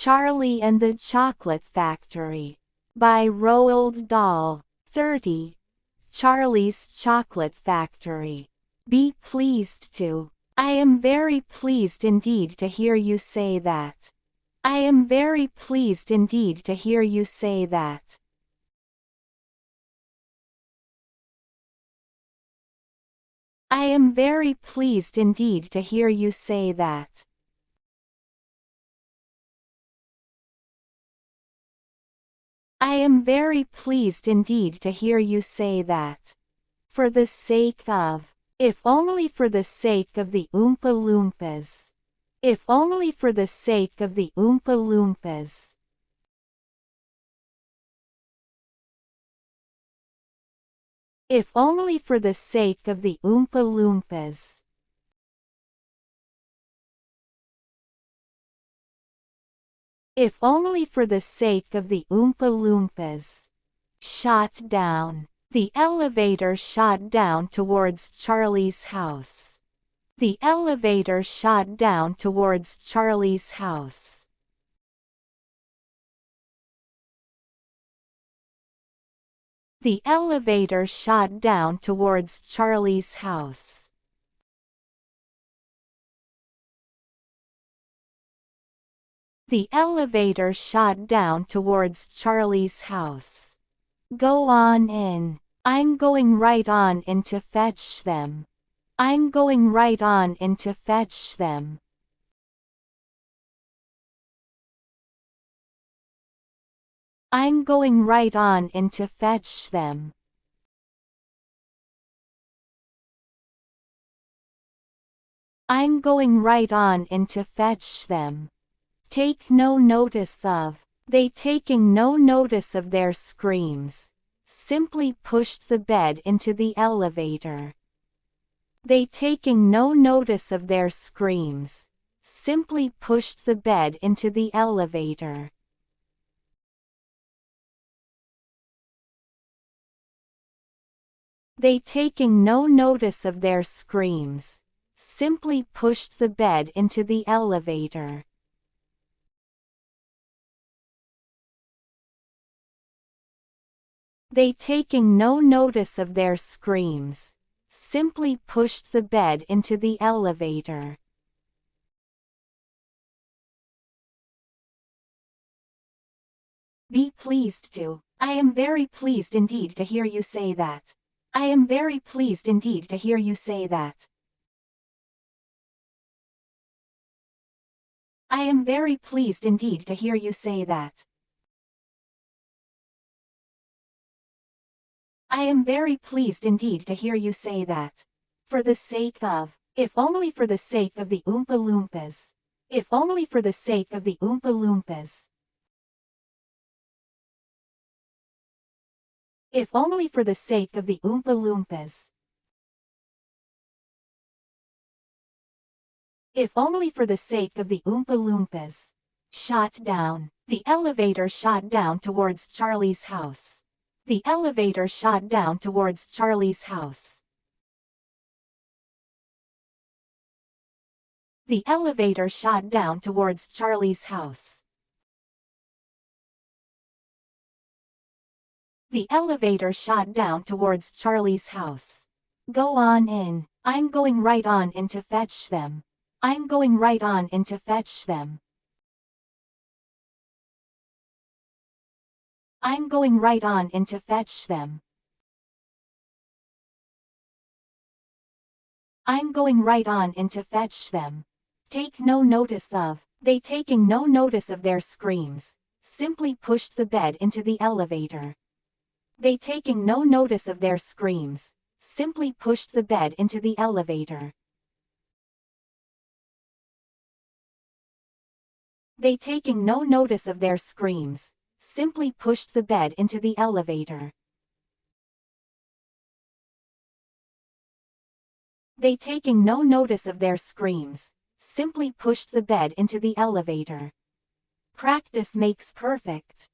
Charlie and the Chocolate Factory by Roald Dahl. 30. Charlie's Chocolate Factory. Be pleased to. I am very pleased indeed to hear you say that. I am very pleased indeed to hear you say that. I am very pleased indeed to hear you say that. I am very pleased indeed to hear you say that. For the sake of. If only for the sake of the Oompa Loompas. If only for the sake of the Oompa Loompas. If only for the sake of the Oompa Loompas. If only for the sake of the Oompa Loompas. Shot down. The elevator shot down towards Charlie's house. The elevator shot down towards Charlie's house. The elevator shot down towards Charlie's house. The elevator shot down towards Charlie's house. Go on in. I'm going right on in to fetch them. I'm going right on in to fetch them. I'm going right on in to fetch them. I'm going right on in to fetch them. Take no notice of. They taking no notice of their screams. Simply pushed the bed into the elevator. They taking no notice of their screams. Simply pushed the bed into the elevator. They taking no notice of their screams. Simply pushed the bed into the elevator. They taking no notice of their screams. Simply pushed the bed into the elevator. Be pleased to. I am very pleased indeed to hear you say that. I am very pleased indeed to hear you say that. I am very pleased indeed to hear you say that. I am very pleased indeed to hear you say that. For the sake of. If only for the sake of the Oompa Loompas. If only for the sake of the Oompa Loompas. If only for the sake of the Oompa Loompas. If only for the sake of the Oompa Loompas. Shot down. The elevator shot down towards Charlie's house. The elevator shot down towards Charlie's house. The elevator shot down towards Charlie's house. The elevator shot down towards Charlie's house. Go on in. I'm going right on in to fetch them. I'm going right on in to fetch them. I'm going right on in to fetch them. I'm going right on in to fetch them. Take no notice of. They taking no notice of their screams. Simply pushed the bed into the elevator. They taking no notice of their screams. Simply pushed the bed into the elevator. They taking no notice of their screams. Simply pushed the bed into the elevator. They taking no notice of their screams. Simply pushed the bed into the elevator. Practice makes perfect.